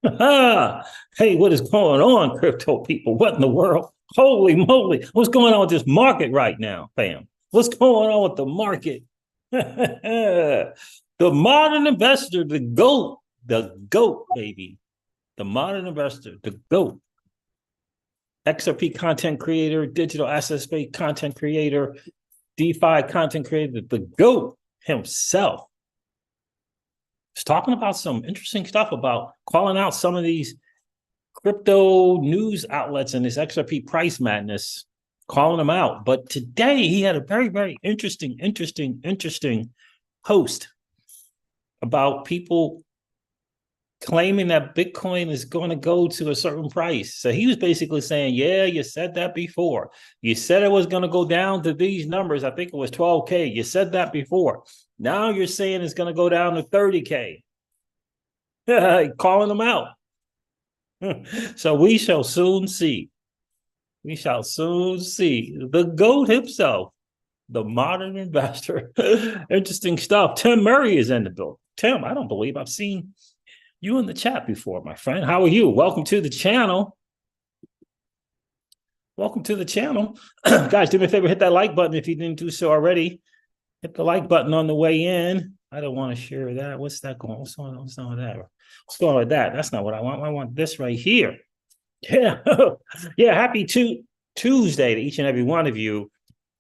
Hey, what is going on, crypto people? What in the world? Holy moly. What's going on with this market right now, fam? What's going on with the market? The modern investor, the GOAT, baby. The modern investor, the GOAT. XRP content creator, digital asset space content creator, DeFi content creator, the GOAT himself. He's talking about some interesting stuff about calling out some of these crypto news outlets and this XRP price madness, calling them out. But today he had a very, very interesting post about people claiming that Bitcoin is going to go to a certain price. So he was basically saying, yeah, you said that before. You said it was going to go down to these numbers. I think it was 12K. You said that before. Now you're saying it's going to go down to 30K. Calling them out. So we shall soon see. We shall soon see. The GOAT himself, the modern investor. Interesting stuff. Tim Murray is in the building. Tim, I don't believe I've seen you in the chat before, my friend. How are you? Welcome to the channel. Welcome to the channel. Guys, do me a favor, hit that like button if you didn't do so already. Hit the like button on the way in. I don't want to share that. What's that going on? What's going on? What's going on with that? What's going on with that? That's not what I want. I want this right here. Yeah. Yeah. Happy Tuesday to each and every one of you.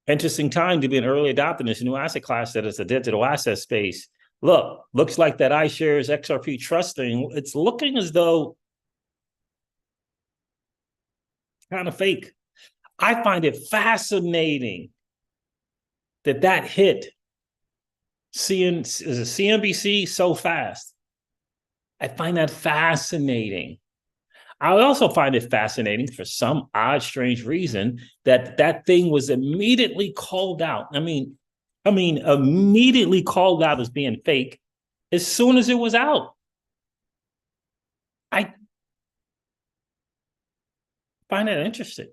Interesting time to be an early adopter in this new asset class that is a digital asset space. Look, looks like that Ishares XRP trust thing. It's looking as though kind of fake. I find it fascinating that hit CNBC so fast. I find that fascinating. I also find it fascinating for some odd, strange reason that thing was immediately called out. I mean, immediately called out as being fake as soon as it was out. I find that interesting.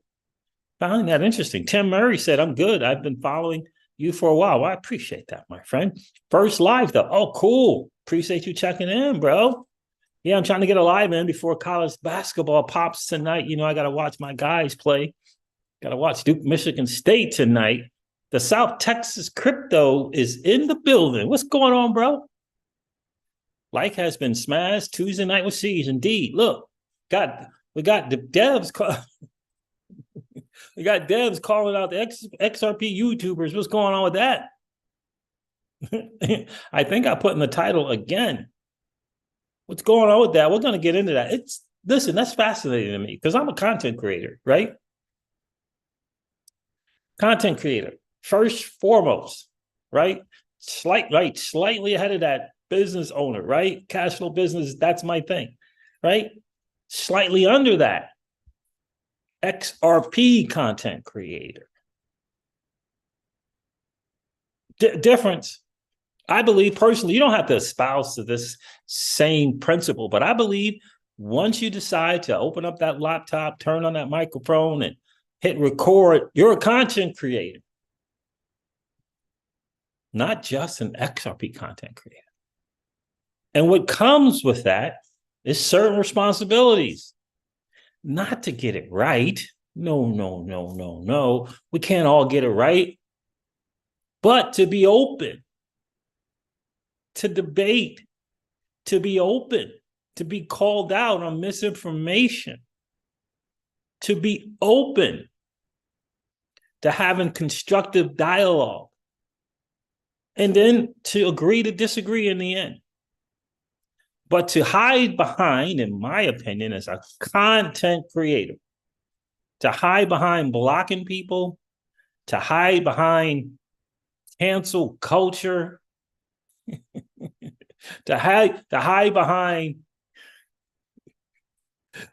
Tim Murray said, I'm good. I've been following you for a while. Well, I appreciate that, my friend. First live, though. Oh, cool. Appreciate you checking in, bro. Yeah, I'm trying to get a live in before college basketball pops tonight. You know, I got to watch my guys play. Got to watch Duke, Michigan State tonight. The South Texas crypto is in the building. What's going on, bro? Like has been smashed. Tuesday night with Siege. Indeed. Look, we got the devs. We got devs calling out the XRP YouTubers. What's going on with that? I think I put in the title again. What's going on with that? We're going to get into that. Listen, that's fascinating to me because I'm a content creator, right? Content creator, first foremost, right? Slightly ahead of that business owner, right? Cash flow business, that's my thing, right? Slightly under that, XRP content creator. Difference. I believe personally, you don't have to espouse to this same principle, but I believe once you decide to open up that laptop, turn on that microphone and hit record, you're a content creator, not just an XRP content creator. And what comes with that is certain responsibilities, not to get it right. No. We can't all get it right, but to be open, to debate, to be open, to be called out on misinformation, to be open to having constructive dialogue, and then to agree to disagree in the end. But to hide behind, in my opinion, as a content creator, to hide behind blocking people, to hide behind cancel culture, to hide behind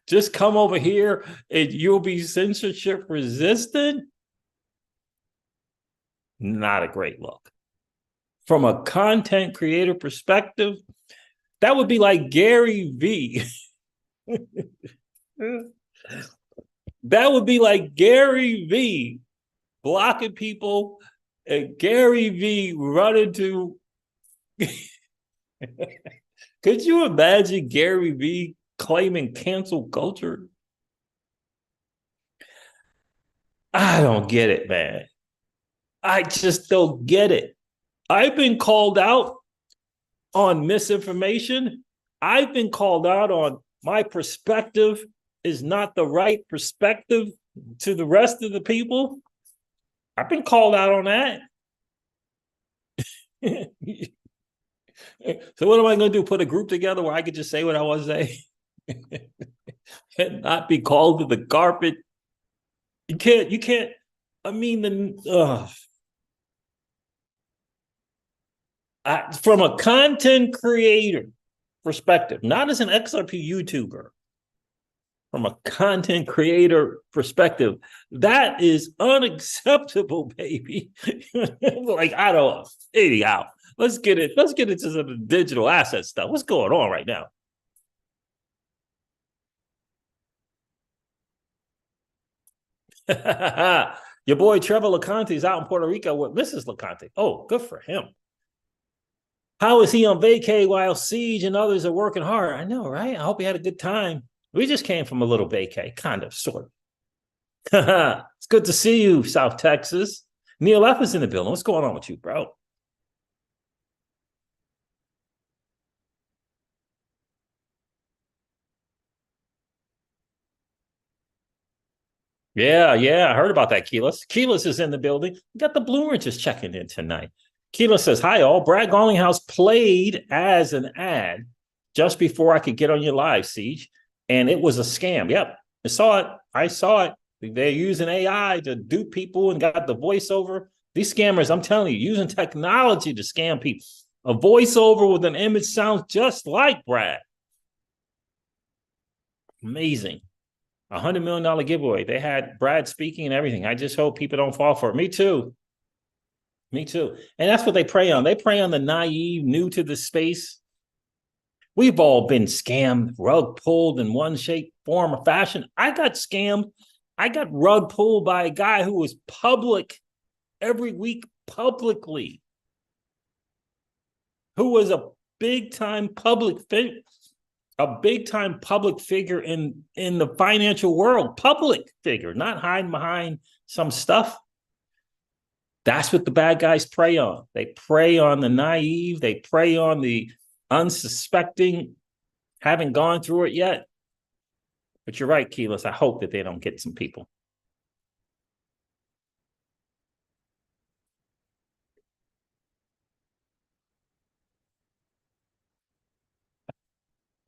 just come over here and you'll be censorship resistant. Not a great look. From a content creator perspective, that would be like Gary V. That would be like Gary V blocking people and Gary V running to. Could you imagine Gary V claiming cancel culture. I don't get it, man. I just don't get it. I've been called out on misinformation. I've been called out on my perspective is not the right perspective to the rest of the people. I've been called out on that. So what am I going to do? Put a group together where I could just say what I want to say and not be called to the carpet? You can't. I mean, from a content creator perspective, not as an XRP YouTuber, from a content creator perspective, that is unacceptable, baby. Like, I don't, anyhow, let's get into some digital asset stuff. What's going on right now? Your boy Trevor LeConte is out in Puerto Rico with Mrs. LeConte. Oh, good for him. How is he on vacay while Siege and others are working hard? I know, right? I hope he had a good time. We just came from a little vacay, kind of, sort of. It's good to see you, South Texas. Neil F is in the building. What's going on with you, bro? Yeah, I heard about that, Keyless. Keyless is in the building. We got the Blue Ridge is checking in tonight. Keyless says, hi, all. Brad Garlinghouse played as an ad just before I could get on your live, Siege, and it was a scam. Yep, I saw it. They're using AI to dupe people and got the voiceover. These scammers, I'm telling you, using technology to scam people. A voiceover with an image sounds just like Brad. Amazing. $100 million giveaway. They had Brad speaking and everything. I just hope people don't fall for it. Me too. Me too. And that's what they prey on. They prey on the naive, new to the space. We've all been scammed, rug pulled in one shape, form, or fashion. I got scammed. I got rug pulled by a guy who was public every week publicly, who was a big time public figure, in the financial world, public figure, not hiding behind some stuff. That's what the bad guys prey on. They prey on the naive. They prey on the unsuspecting, haven't gone through it yet. But you're right, Keyless. I hope that they don't get some people.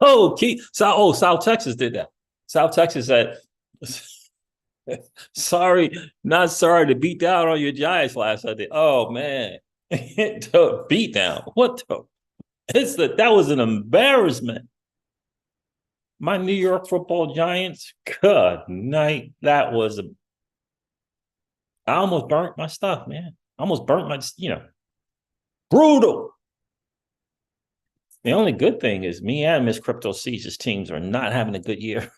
Oh, South Texas did that. South Texas said, sorry, not sorry to beat down on your Giants last Sunday. Oh man, beat down. What the? That was an embarrassment. My New York Football Giants. Good night. That was I almost burnt my stuff, man. I almost burnt my, brutal. The only good thing is me and Miss Crypto C's teams are not having a good year.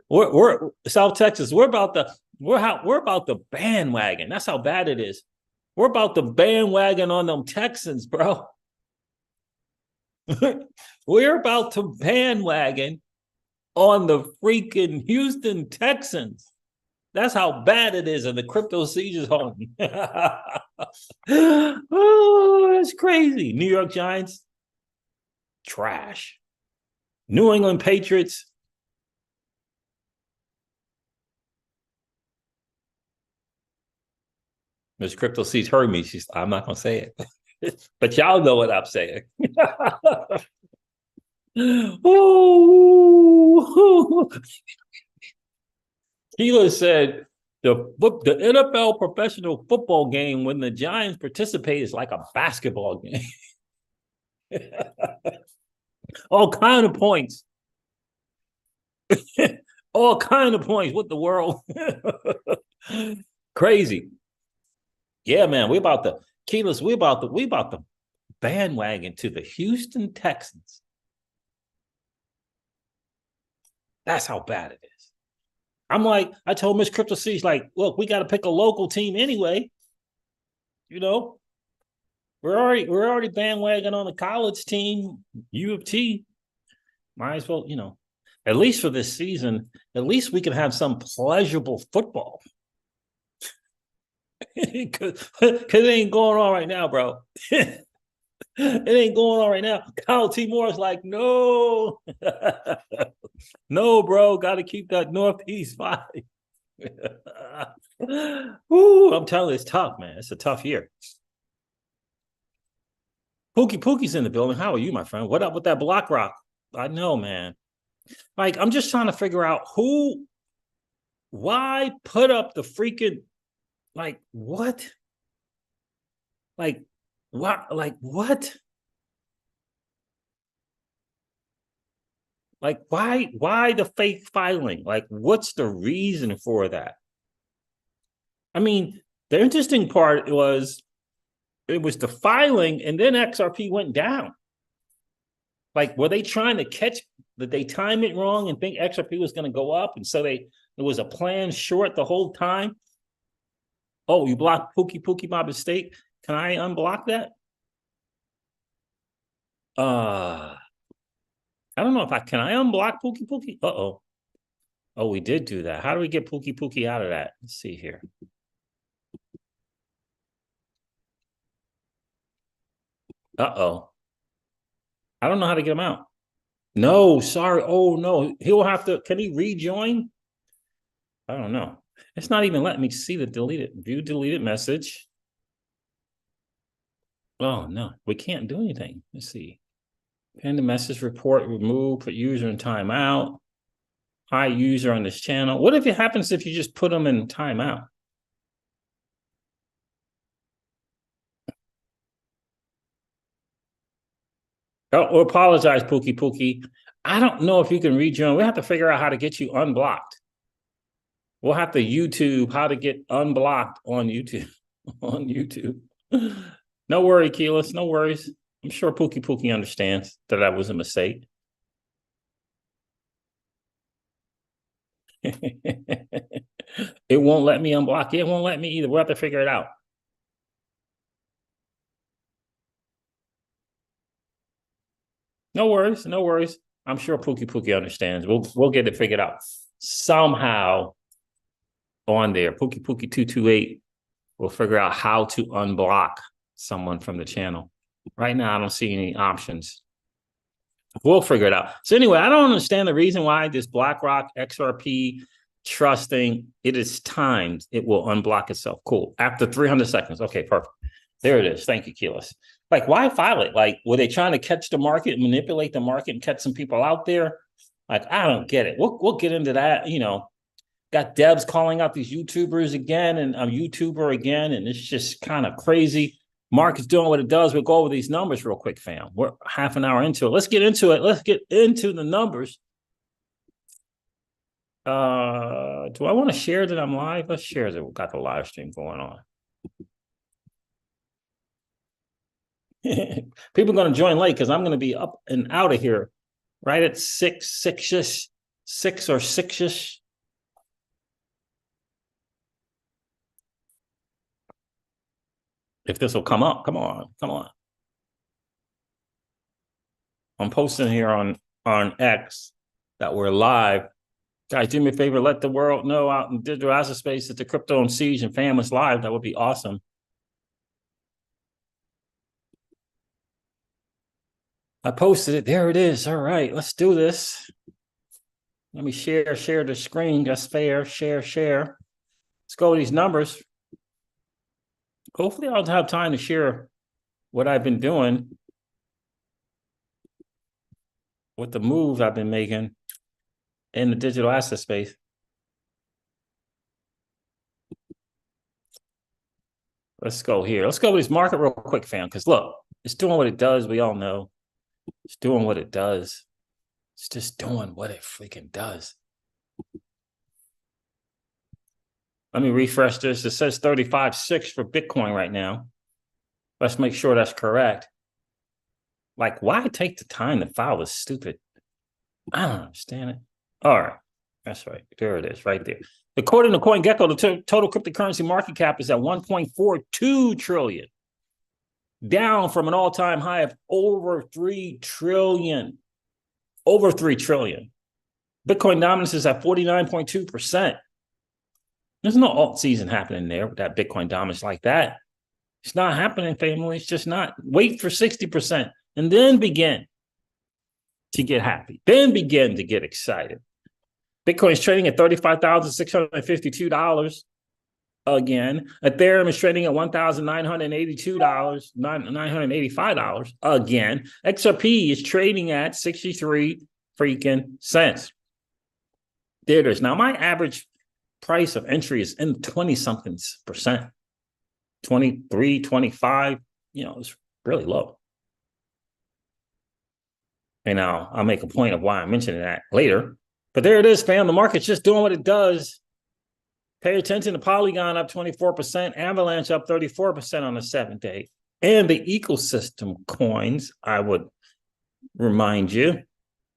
We're South Texas. We're about the bandwagon. That's how bad it is. We're about the bandwagon on them Texans, bro. We're about to bandwagon on the freaking Houston Texans. That's how bad it is in the crypto sieges home. Oh, that's crazy. New York Giants, trash. New England Patriots. Miss Crypto Seeds heard me. I'm not going to say it. But y'all know what I'm saying. Oh, Keeler said the NFL professional football game when the Giants participate is like a basketball game. All kind of points. All kind of points. What the world? Crazy. Yeah, man. We about the Keyless. We about the bandwagon to the Houston Texans. That's how bad it is. I'm like, I told Miss Crypto C, like, look, we got to pick a local team anyway. We're already bandwagon on the college team, U of T. Might as well, at least for this season, at least we can have some pleasurable football. Because it ain't going on right now, bro. It ain't going on right now. Kyle T. Moore's like, no, no, bro, got to keep that Northeast vibe. Ooh, I'm telling you, it's tough, man. It's a tough year. Pookie's in the building. How are you, my friend? What up with that Blackrock? I know, man. Like, I'm just trying to figure out why put up the freaking, like, what? Like, what? Like, what? Like, why the fake filing? Like, what's the reason for that? I mean, the interesting part was it was the filing and then XRP went down. Like, were they trying to catch, did they time it wrong and think XRP was going to go up? And so it was a plan short the whole time. Oh, you blocked Pookie by mistake. Can I unblock that? I don't know if can I unblock Pookie? Uh-oh. Oh, we did do that. How do we get Pookie out of that? Let's see here. Uh-oh. I don't know how to get him out. No, sorry. Oh, no. He'll have to, can he rejoin? I don't know. It's not even letting me see the view deleted message. Oh, no. We can't do anything. Let's see. Pin the message, report, remove, put user in timeout. Hi, user on this channel. What if it happens if you just put them in timeout? Oh, apologize, Pookie. I don't know if you can rejoin. We have to figure out how to get you unblocked. We'll have to YouTube how to get unblocked on YouTube. On YouTube. No worry, Keyless. No worries. I'm sure Pookie understands that was a mistake. It won't let me unblock. It won't let me either. We'll have to figure it out. No worries. No worries. I'm sure Pookie understands. We'll get it figured out somehow on there. Pookie 228 will figure out how to unblock someone from the channel. Right now, I don't see any options. We'll figure it out. So anyway, I don't understand the reason why this BlackRock XRP trust thing, it is timed. It will unblock itself. Cool. After 300 seconds. Okay, perfect. There it is. Thank you, Keyless. Like, why file it? Like, were they trying to catch the market, manipulate the market, and catch some people out there? Like, I don't get it. We'll get into that. Got Debs calling out these YouTubers again, and I'm YouTuber again, and it's just kind of crazy. Market's doing what it does. We'll go over these numbers real quick, fam. We're half an hour into it. Let's get into it. Let's get into the numbers. Do I want to share that I'm live? Let's share that we've got the live stream going on. People are going to join late because I'm going to be up and out of here right at 6-ish. If this will come up, come on. I'm posting here on X that we're live. Guys, do me a favor, let the world know out in digital asset space that the Crypto and Siege and fam is live. That would be awesome. I posted it. There it is. All right, let's do this. Let me share the screen. That's fair. Share. Let's go with these numbers. Hopefully I'll have time to share what I've been doing with the moves I've been making in the digital asset space. Let's go here. Let's go with this market real quick, fam, because look, it's doing what it does. We all know. It's doing what it does. It's just doing what it freaking does. Let me refresh this. It says 35.6 for Bitcoin right now. Let's make sure that's correct. Like, why take the time to file this stupid? I don't understand it. All right. That's right. There it is, right there. According to CoinGecko, the total cryptocurrency market cap is at 1.42 trillion. down from an all-time high of over 3 trillion. Over 3 trillion. Bitcoin dominance is at 49.2%. There's no alt season happening there with that Bitcoin dominance like that. It's not happening, family. It's just not. Wait for 60% and then begin to get happy. Then begin to get excited. Bitcoin is trading at $35,652 again. Ethereum is trading at $1,982, $985 again. XRP is trading at 63 freaking cents. There it is. Now, my average price of entry is in 20-something percent. 23, 25, it's really low. And I'll make a point of why I'm mentioning that later. But there it is, fam. The market's just doing what it does. Pay attention to Polygon up 24%, Avalanche up 34% on the 7-day. And the ecosystem coins, I would remind you,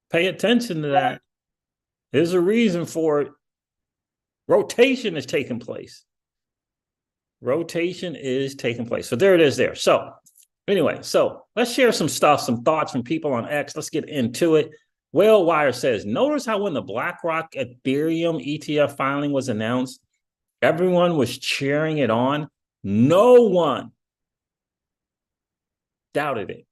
pay attention to that. There's a reason for it. Rotation is taking place. Rotation is taking place. So there it is there. So anyway, let's share some stuff, some thoughts from people on X. Let's get into it. Whalewire says, notice how when the BlackRock Ethereum ETF filing was announced, everyone was cheering it on. No one doubted it.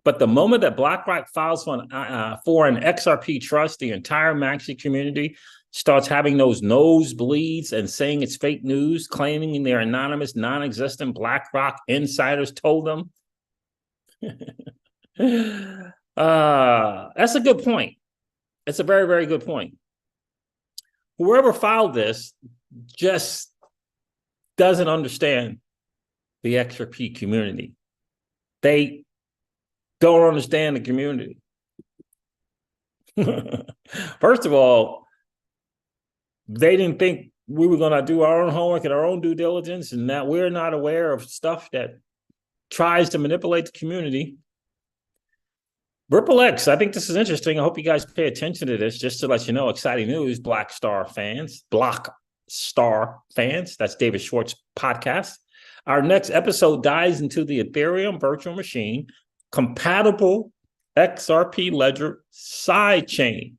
But the moment that BlackRock files for an XRP trust, the entire Maxi community starts having those nosebleeds and saying it's fake news, claiming their anonymous, non-existent BlackRock insiders told them. That's a good point. It's a very, very good point. Whoever filed this just doesn't understand the XRP community. They don't understand the community. First of all, they didn't think we were going to do our own homework and our own due diligence, and that we're not aware of stuff that tries to manipulate the community. Ripple X, I think this is interesting. I hope you guys pay attention to this, just to let you know, exciting news, Black Star fans, that's David Schwartz's podcast. Our next episode dives into the Ethereum virtual machine, compatible XRP ledger sidechain.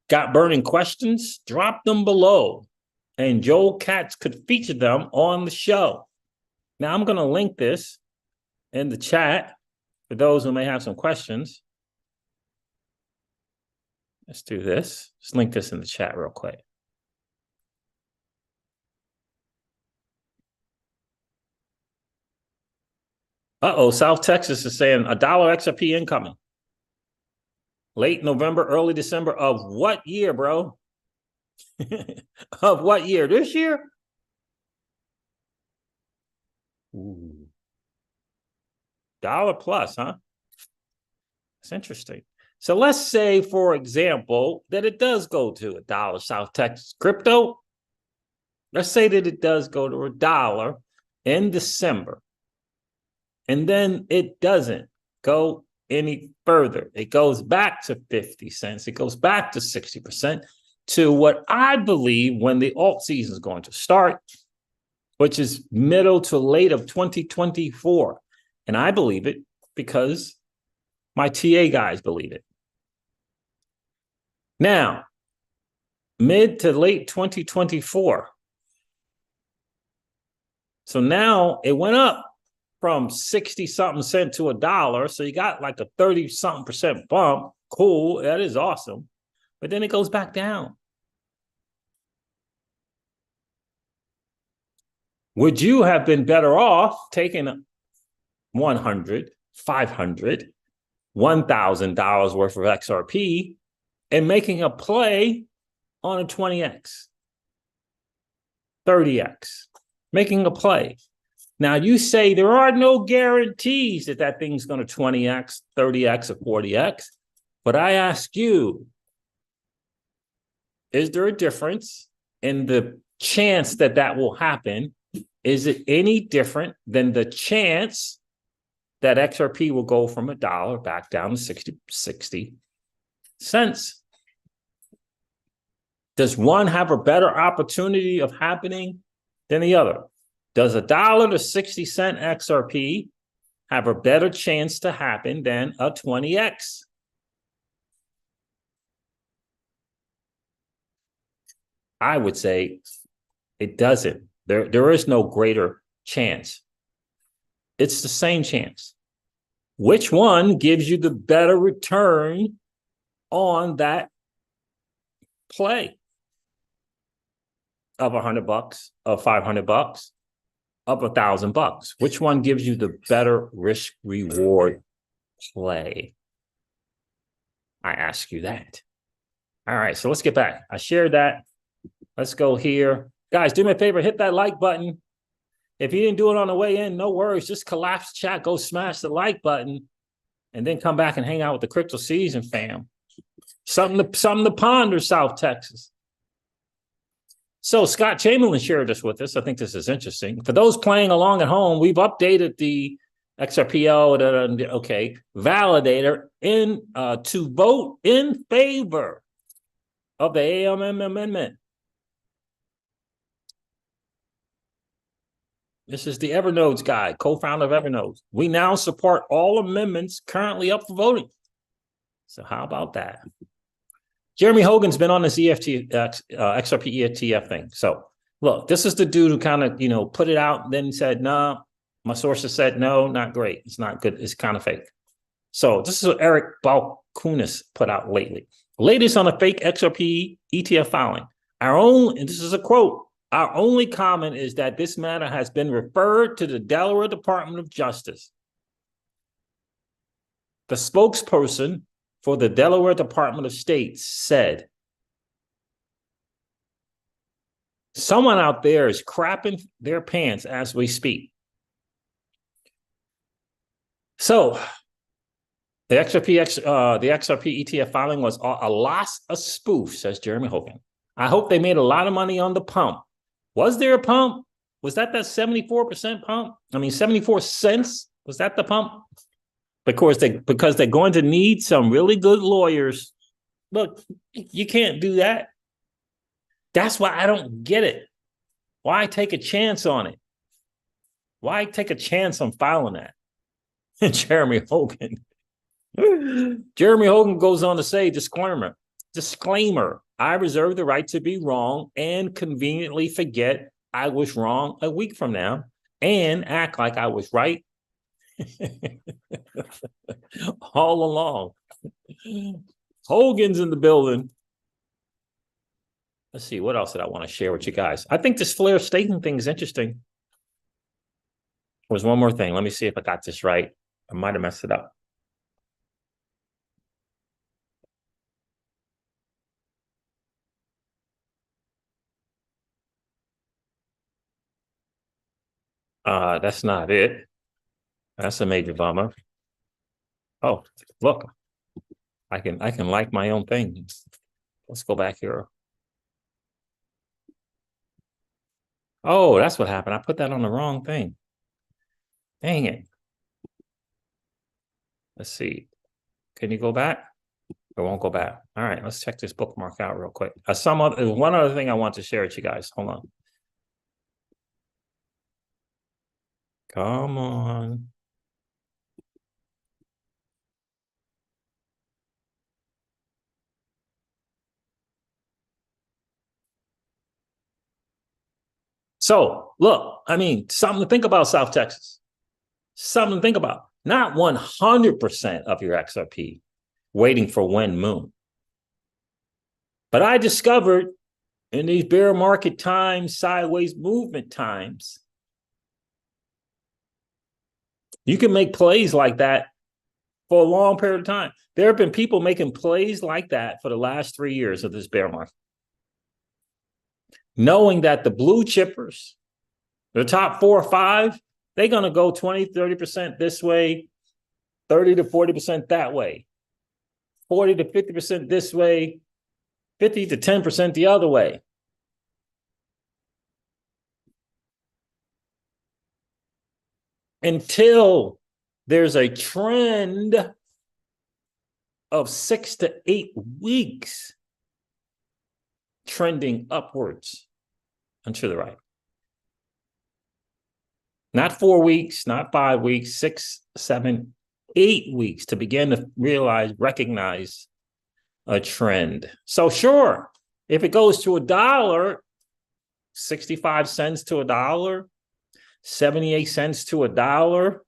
Got burning questions? Drop them below, and Joel Katz could feature them on the show. Now, I'm going to link this in the chat for those who may have some questions. Let's do this. Let's link this in the chat real quick. South Texas is saying $1 XRP incoming. Late November, early December of what year, bro? Of what year? This year? Ooh. $1 plus, huh? That's interesting. So let's say, for example, that it does go to $1 South Texas crypto. Let's say that it does go to $1 in December. And then it doesn't go any further. It goes back to 50 cents. It goes back to 60% to what I believe when the alt season is going to start, which is middle to late of 2024. And I believe it because my TA guys believe it. Now, mid to late 2024. So now it went up from 60-something cent to $1. So you got like a 30-something percent bump. Cool. That is awesome. But then it goes back down. Would you have been better off taking $100, $500, $1,000 worth of XRP and making a play on a 20x, 30x, making a play? Now, you say there are no guarantees that that thing's going to 20x, 30x, or 40x. But I ask you, is there a difference in the chance that that will happen? Is it any different than the chance that XRP will go from $1 back down to 60 cents? Does one have a better opportunity of happening than the other? Does $1 to 60 cent XRP have a better chance to happen than a 20x? I would say it doesn't. There is no greater chance. It's the same chance. Which one gives you the better return on that play of $100, of $500, of $1,000? Which one gives you the better risk reward play? I ask you that. All right, so let's get back. I shared that. Let's go here. Guys, do me a favor, hit that like button. If you didn't do it on the way in, no worries. Just collapse chat, go smash the like button, and then come back and hang out with the Crypto Season fam. Something to ponder, South Texas. So Scott Chamberlain shared this with us. I think this is interesting. For those playing along at home, we've updated the XRPO, okay, validator in to vote in favor of the AMM amendment. This is the Evernodes guy, co-founder of Evernodes. We now support all amendments currently up for voting. So how about that? Jeremy Hogan's been on this XRP ETF thing. So look, this is the dude who kind of, put it out and then said, no, my sources said, no, not great. It's not good. It's kind of fake. So this is what Eric Balkunis put out lately. Latest on a fake XRP ETF filing. And this is a quote, our only comment is that this matter has been referred to the Delaware Department of Justice. The spokesperson for the Delaware Department of State said, someone out there is crapping their pants as we speak. So the XRP ETF filing was a spoof, says Jeremy Hogan. I hope they made a lot of money on the pump. Was there a pump? Was that 74% pump? I mean, 74 cents? Was that the pump? Because they're going to need some really good lawyers. Look, you can't do that. That's why I don't get it. Why take a chance on it? Why take a chance on filing that? Jeremy Hogan. Jeremy Hogan goes on to say, disclaimer, I reserve the right to be wrong and conveniently forget I was wrong a week from now and act like I was right all along. Hogan's in the building. Let's see, what else did I want to share with you guys? I think this flare staking thing is interesting. There's one more thing. Let me see if I got this right. I might have messed it up. That's not it. That's a major bummer. Oh, look, I can like my own thing. Let's go back here. Oh, that's what happened. I put that on the wrong thing. Dang it. Let's see. Can you go back? It won't go back. All right, let's check this bookmark out real quick. One other thing I want to share with you guys. Hold on. Come on. So look, I mean, something to think about, South Texas. Something to think about. Not 100% of your XRP waiting for when moon. But I discovered in these bear market times, sideways movement times, you can make plays like that for a long period of time. There have been people making plays like that for the last 3 years of this bear market, knowing that the blue chippers, the top 4 or 5, they're going to go 20, 30% this way, 30 to 40% that way, 40 to 50% this way, 50 to 10% the other way. Until there's a trend of 6 to 8 weeks trending upwards and to the right. Not 4 weeks, not 5 weeks, 6, 7, 8 weeks to begin to recognize a trend. So sure, if it goes to $1, 65 cents to $1, 78 cents to $1,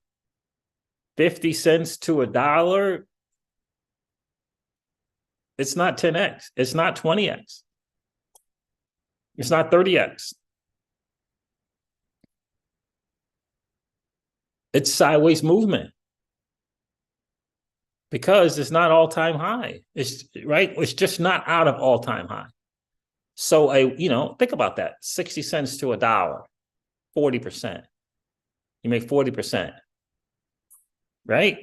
50 cents to $1, it's not 10x. It's not 20x. It's not 30x. It's sideways movement because it's not all-time high. It's right. It's just not out of all-time high. So think about that. 60 cents to $1, 40%. You make 40%, right?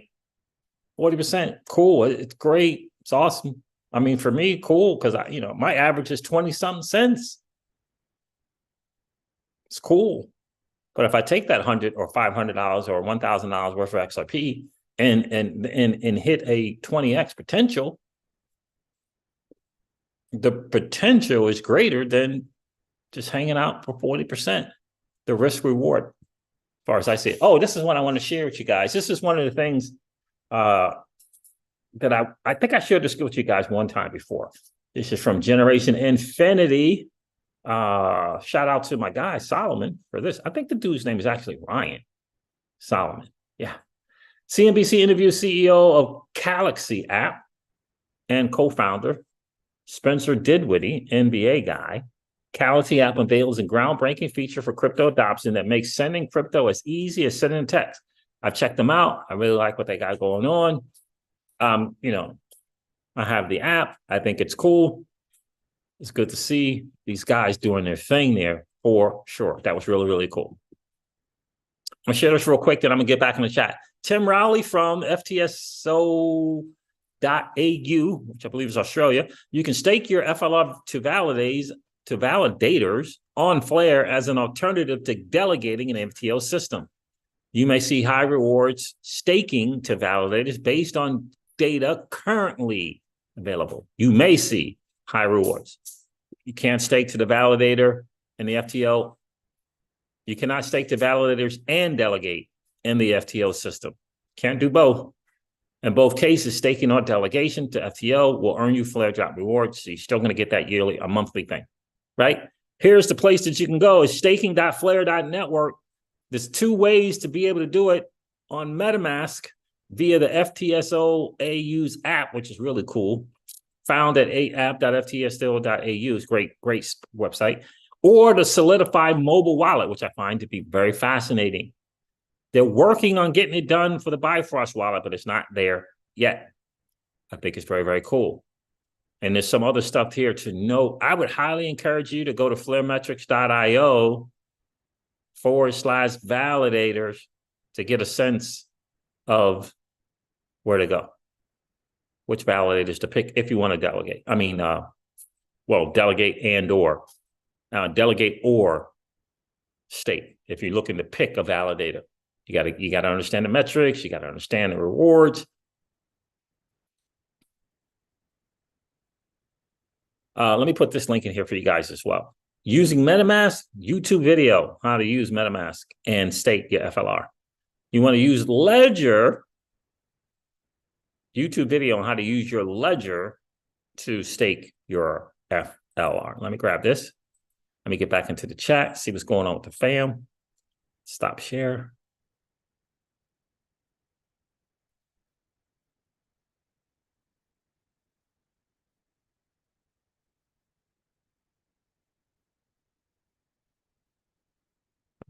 40%. Cool. It's great. It's awesome. I mean, for me, cool, because my average is 20-something cents. It's cool. But if I take that $100 or $500 or $1,000 worth of XRP and hit a 20x potential, the potential is greater than just hanging out for 40%. The risk reward, as far as I see it. Oh, this is what I want to share with you guys. This is one of the things that I think I shared this with you guys one time before. This is from Generation Infinity. Shout out to my guy Solomon for this. I think the dude's name is actually Ryan Solomon. Yeah. CNBC interview CEO of Galaxy app and co-founder Spencer Dinwiddie, NBA guy. Galaxy app unveils a groundbreaking feature for crypto adoption that makes sending crypto as easy as sending text. I've checked them out. I really like what they got going on. I have the app. I think it's cool. It's good to see these guys doing their thing there for sure. That was really, really cool. I'm going to share this real quick, then I'm going to get back in the chat. Tim Rowley from FTSO.au, which I believe is Australia. You can stake your FLR to validators on Flare as an alternative to delegating an FTO system. You may see high rewards staking to validators based on data currently available. You may see high rewards. You can't stake to the validator in the FTO. You cannot stake to validators and delegate in the FTO system. Can't do both. In both cases, staking or delegation to FTO will earn you flare drop rewards. So you're still going to get that yearly, a monthly thing, right? Here's the place that you can go is staking.flare.network. There's 2 ways to be able to do it on MetaMask via the FTSO AU's app, which is really cool. Found at app.ftso.au is great website, or the Solidify mobile wallet, which I find to be very fascinating. They're working on getting it done for the Bifrost wallet, but it's not there yet. I think it's very, very cool. And there's some other stuff here to note. I would highly encourage you to go to flaremetrics.io/validators to get a sense of where to go, which validators to pick if you want to delegate. Delegate and or delegate or stake. If you're looking to pick a validator, you got to understand the metrics. You got to understand the rewards. Let me put this link in here for you guys as well. Using MetaMask, YouTube video, how to use MetaMask and stake your FLR. You want to use Ledger, YouTube video on how to use your Ledger to stake your FLR. Let me grab this. Let me get back into the chat, see what's going on with the fam. Stop share.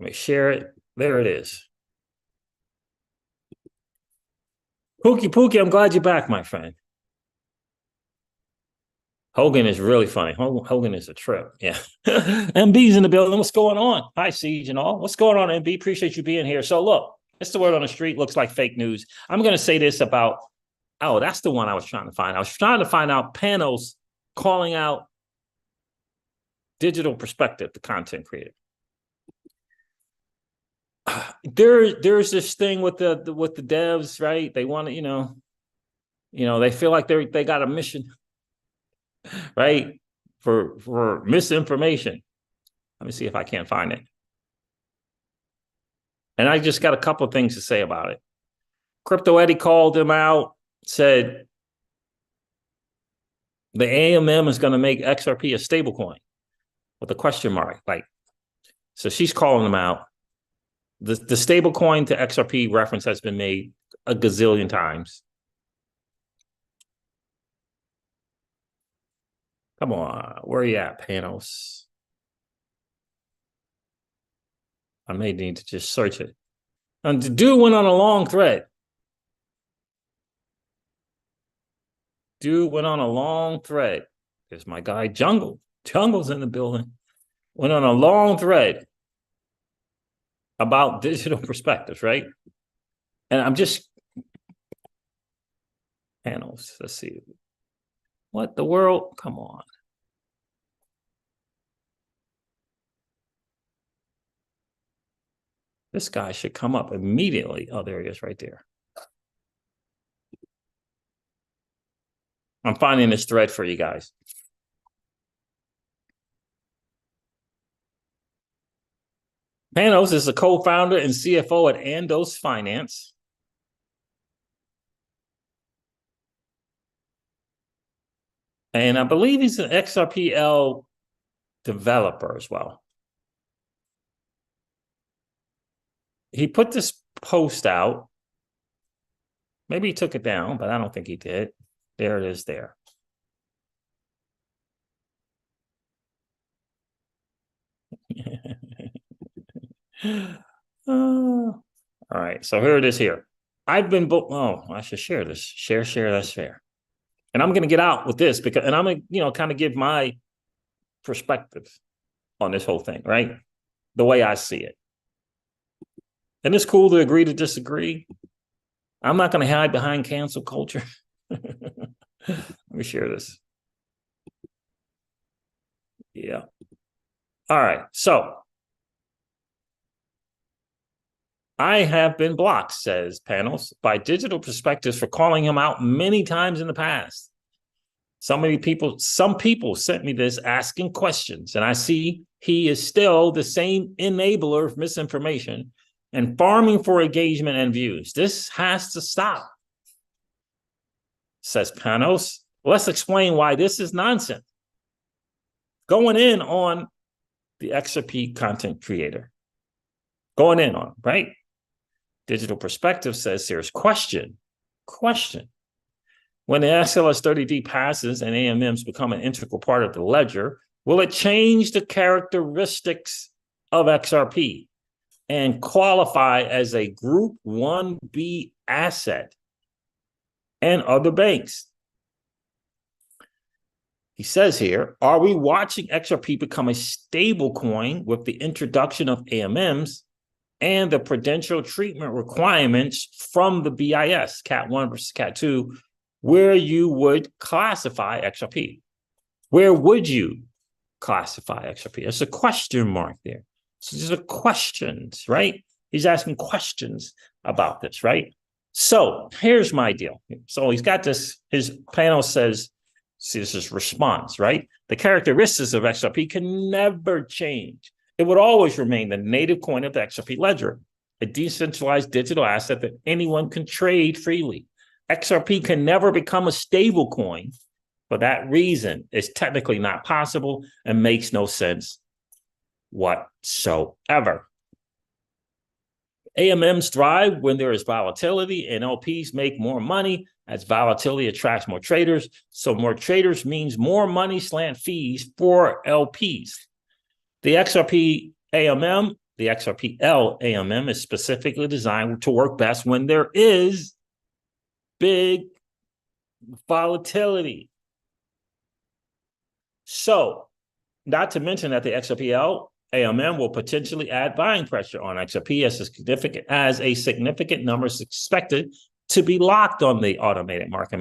Let me share it. There it is. Pookie, I'm glad you're back, my friend. Hogan is really funny. Hogan is a trip. Yeah. MB's in the building. What's going on? Hi, Siege and all. What's going on, MB? Appreciate you being here. So look, it's the word on the street. Looks like fake news. I'm going to say this about, that's the one I was trying to find. I was trying to find out Panos calling out Digital Perspective, the content creator. There's this thing with the devs, right? They want to, they feel like they got a mission, right? For misinformation. Let me see if I can't find it. And I just got a couple of things to say about it. Crypto Eddie called him out, said the AMM is going to make XRP a stable coin with a question mark. Like, so she's calling him out. The stable coin to XRP reference has been made a gazillion times. Come on, where are you at, Panos? I may need to just search it. And the dude went on a long thread. Dude went on a long thread. There's my guy, Jungle. Jungle's in the building. Went on a long thread about digital perspectives, right? And I'm just, Panos, let's see. What the world? Come on. This guy should come up immediately. Oh, there he is right there. I'm finding this thread for you guys. Panos is the co-founder and CFO at Andos Finance. And I believe he's an XRPL developer as well. He put this post out. Maybe he took it down, but I don't think he did. There it is there. All right, so here it is here. I've been, I should share this. Share, that's fair. And I'm going to get out with this because, and I'm going to, kind of give my perspective on this whole thing, right? The way I see it. And it's cool to agree to disagree. I'm not going to hide behind cancel culture. Let me share this. Yeah. All right. So I have been blocked, says Panos, by digital perspectives for calling him out many times in the past. Some people sent me this asking questions, and I see he is still the same enabler of misinformation and farming for engagement and views. This has to stop, says Panos. Let's explain why this is nonsense. Going in on the XRP content creator. Going in on, right? Digital Perspective says there's question. When the XLS 30D passes and AMMs become an integral part of the ledger, will it change the characteristics of XRP and qualify as a Group 1B asset and other banks? He says here, are we watching XRP become a stable coin with the introduction of AMMs and the prudential treatment requirements from the BIS, Cat 1 versus Cat 2, where you would classify XRP? Where would you classify XRP? There's a question mark there. So these are questions, right? He's asking questions about this, right? So here's my deal. So he's got this, his panel says, see, this is response, right? The characteristics of XRP can never change. It would always remain the native coin of the XRP ledger, a decentralized digital asset that anyone can trade freely. XRP can never become a stable coin. For that reason, it's technically not possible and makes no sense whatsoever. AMMs thrive when there is volatility, and LPs make more money as volatility attracts more traders. So more traders means more money slant fees for LPs. The XRP AMM, the XRPL AMM is specifically designed to work best when there is big volatility. So, not to mention that the XRPL AMM will potentially add buying pressure on XRP as a significant number is expected to be locked on the automated market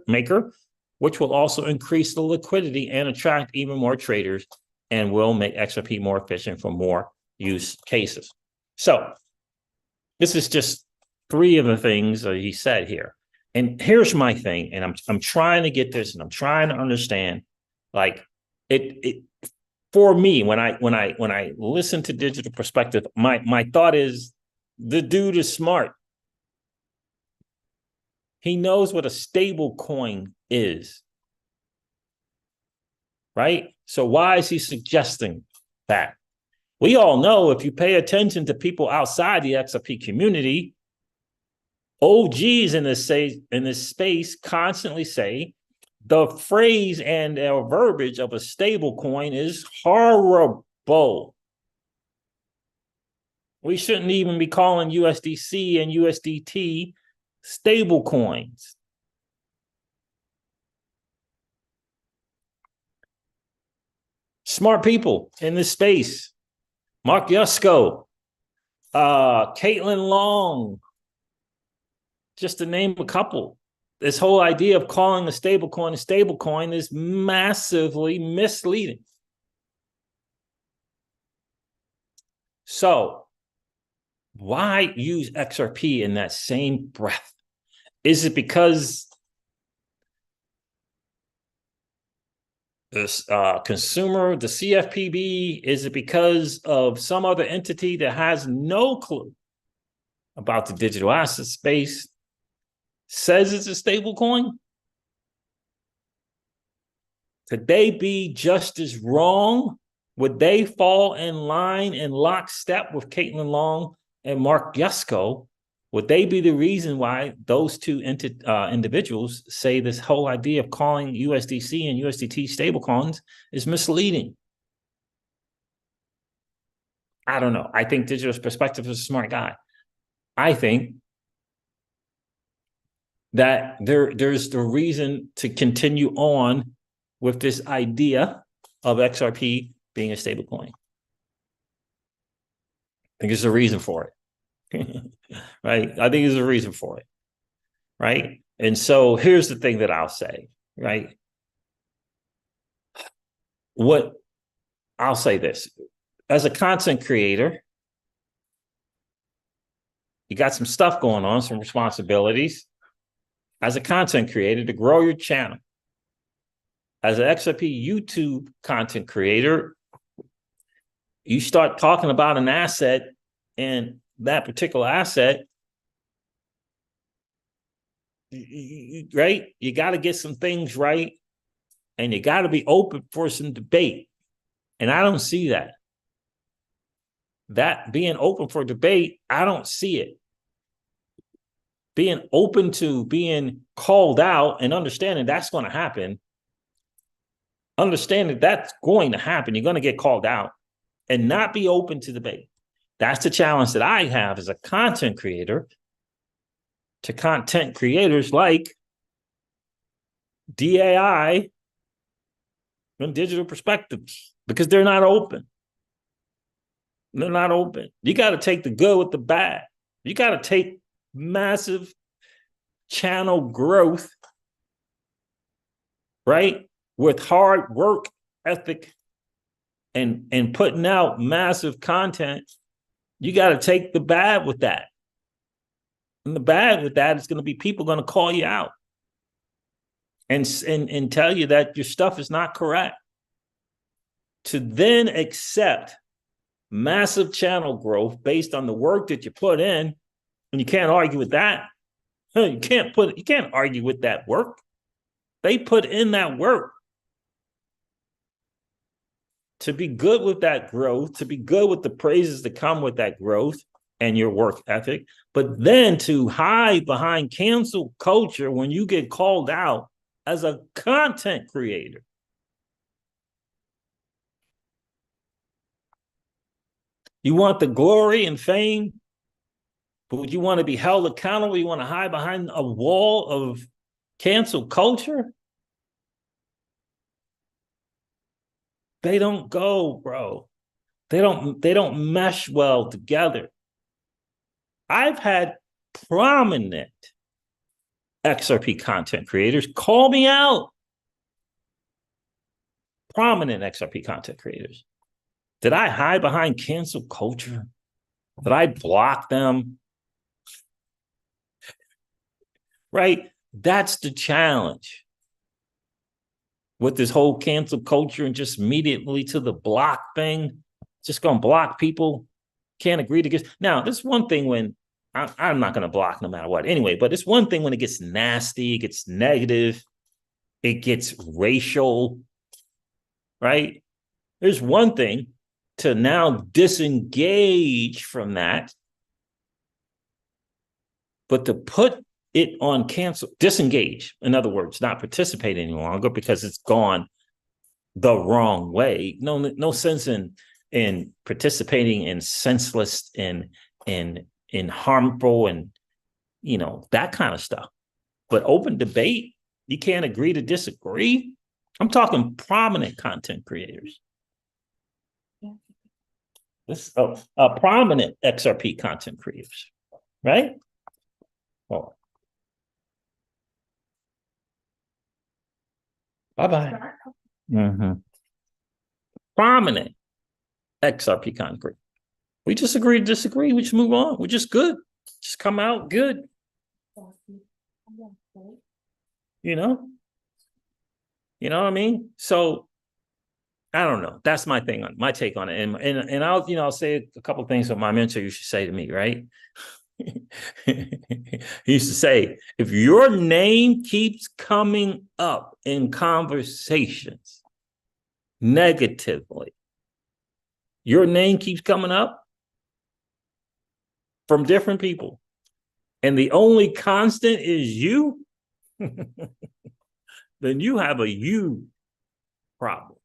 maker, which will also increase the liquidity and attract even more traders and will make XRP more efficient for more use cases. So this is just three of the things that he said here. And here's my thing, and I'm trying to get this, and I'm trying to understand, like it for me, when I listen to digital perspective, my thought is The dude is smart. He knows what a stable coin is. Right? So why is he suggesting that? We all know if you pay attention to people outside the XRP community, OGs in this space constantly say the phrase and verbiage of a stable coin is horrible. We shouldn't even be calling USDC and USDT stable coins. Smart people in this space. Mark Yusko, Caitlin Long, just to name a couple. This whole idea of calling a stablecoin is massively misleading. So why use XRP in that same breath? Is it because this consumer, the CFPB, is it because of some other entity that has no clue about the digital asset space, says it's a stable coin? Could they be just as wrong? Would they fall in line in lockstep with Caitlin Long and Mark Yusko? Would they be the reason why those two individuals say this whole idea of calling USDC and USDT stablecoins is misleading? I don't know. I think Digital Perspective is a smart guy. I think that there's the reason to continue on with this idea of XRP being a stablecoin. I think there's a reason for it. Right? I think there's a reason for it. Right? And so here's the thing that I'll say, right? What I'll say this, as a content creator, you got some stuff going on, some responsibilities. As a content creator, to grow your channel. As an XRP YouTube content creator, you start talking about an asset, and that particular asset, right? You got to get some things right, and you got to be open for some debate. And I don't see that. That being open for debate, I don't see it. Being open to being called out and understanding that's going to happen. Understanding that's going to happen. You're going to get called out and not be open to debate. That's the challenge that I have as a content creator to content creators like DAI and Digital Perspectives, because they're not open. They're not open. You got to take the good with the bad. You got to take massive channel growth, right, with hard work ethic and putting out massive content. You got to take the bad with that. And the bad with that is going to be people going to call you out and tell you that your stuff is not correct. To then accept massive channel growth based on the work that you put in, and you can't argue with that. You can't argue with that work. They put in that work to be good with that growth, to be good with the praises that come with that growth and your work ethic, but then to hide behind cancel culture when you get called out as a content creator. You want the glory and fame, but you want to be held accountable. You want to hide behind a wall of cancel culture. They don't go, bro. They don't mesh well together. I've had prominent XRP content creators call me out. Prominent XRP content creators. Did I hide behind cancel culture? Did I block them? Right? That's the challenge with this whole cancel culture and just immediately to the block thing. Just going to block people. Can't agree to get. Now, this one thing when I'm not going to block no matter what anyway, but it's one thing when it gets nasty, it gets negative, it gets racial, right? There's one thing to now disengage from that, but to put it on cancel, disengage, in other words, not participate any longer because it's gone the wrong way. No sense in participating in senseless and in harmful and that kind of stuff. But open debate, you can't agree to disagree. I'm talking prominent content creators. This prominent XRP content creators, right? Oh. Bye-bye. Mm-hmm. Prominent XRP content creators. We just agree to disagree. We just move on. We're just good. Just come out good. You know what I mean? So I don't know. That's my thing on my take on it. And I'll say a couple of things that my mentor used to say to me, right? He used to say, if your name keeps coming up in conversations negatively, your name keeps coming up from different people, and the only constant is you, then you have a you problem.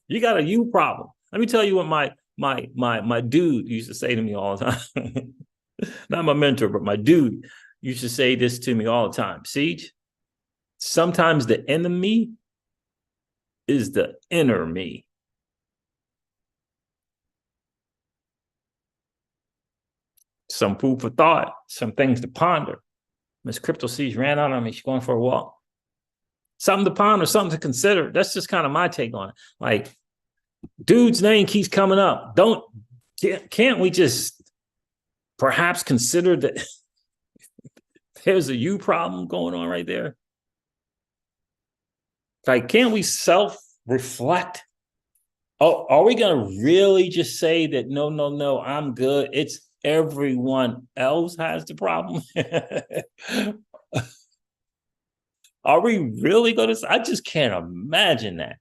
You got a you problem. Let me tell you what my dude used to say to me all the time. Not my mentor, but my dude used to say this to me all the time. Siege, sometimes the enemy is the inner me. Some food for thought, some things to ponder. Miss Crypto Siege ran out on me. She's going for a walk. Something to ponder, something to consider. That's just kind of my take on it. Like, dude's name keeps coming up. Can't we just perhaps consider that there's a you problem going on right there? Like, can't we self-reflect? Oh, are we going to really just say that, no, I'm good? It's everyone else has the problem. Are we really going to? I just can't imagine that.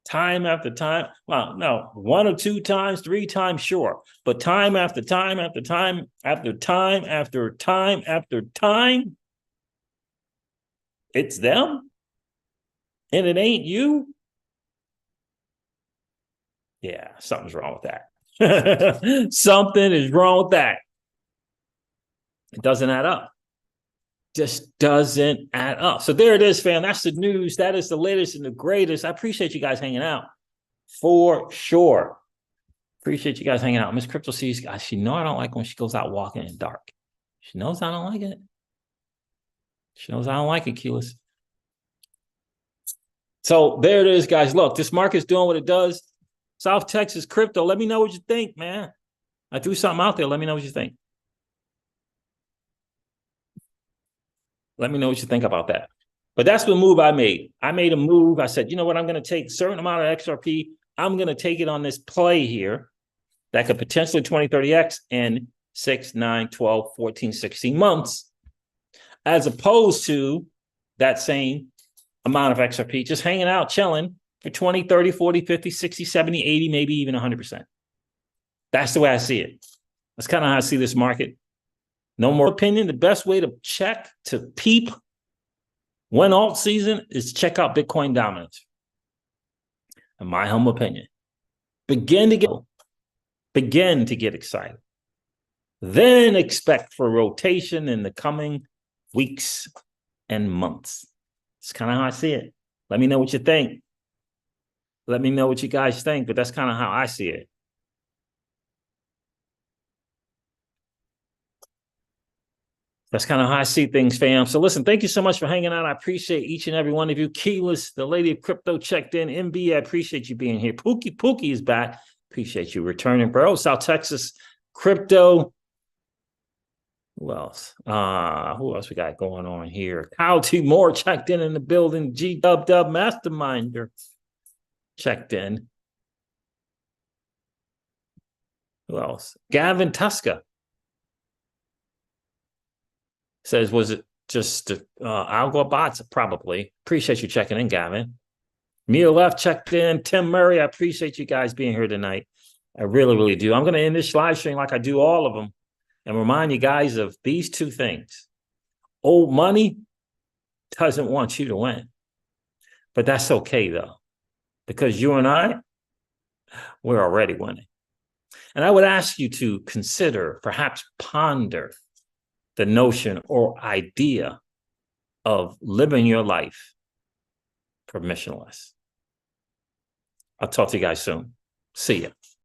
Time after time. Well, no, 1 or 2 times, 3 times, sure. But time after time after time after time after time after time, it's them and it ain't you. Yeah, something's wrong with that. Something is wrong with that. It doesn't add up. Just doesn't add up. So there it is, fam. That's the news. That is the latest and the greatest. I appreciate you guys hanging out for sure. Appreciate you guys hanging out. Miss Crypto sees, guys, she knows I don't like when she goes out walking in the dark. She knows I don't like it. She knows I don't like it, Keyless. So there it is, guys. Look, this market's doing what it does. South Texas crypto. Let me know what you think, man. I threw something out there. Let me know what you think. Let me know what you think about that. But that's the move I made. I made a move. I said, you know what? I'm going to take a certain amount of XRP. I'm going to take it on this play here that could potentially 20, 30x in 6, 9, 12, 14, 16 months, as opposed to that same amount of XRP just hanging out, chilling for 20, 30, 40, 50, 60, 70, 80, maybe even 100%. That's the way I see it. That's kind of how I see this market. No more opinion. The best way to check, to peep when alt season is check out Bitcoin dominance. In my humble opinion, begin to get excited. Then expect for rotation in the coming weeks and months. It's kind of how I see it. Let me know what you think. Let me know what you guys think, but that's kind of how I see it. That's kind of how I see things, fam. So listen, thank you so much for hanging out. I appreciate each and every one of you. Keyless, the lady of crypto checked in. MB, I appreciate you being here. Pookie is back. Appreciate you returning, bro. South Texas crypto. Who else? Who else we got going on here? Kyle T. Moore checked in the building. G Dub Masterminder. checked in. Who else? Gavin Tuska says, was it just algo bots? Probably. Appreciate you checking in, Gavin. Mia Left checked in. Tim Murray, I appreciate you guys being here tonight. I really, really do. I'm going to end this live stream like I do all of them and remind you guys of these two things. Old money doesn't want you to win. But that's okay, though, because you and I, we're already winning. And I would ask you to consider, perhaps ponder the notion or idea of living your life permissionless. I'll talk to you guys soon. See ya.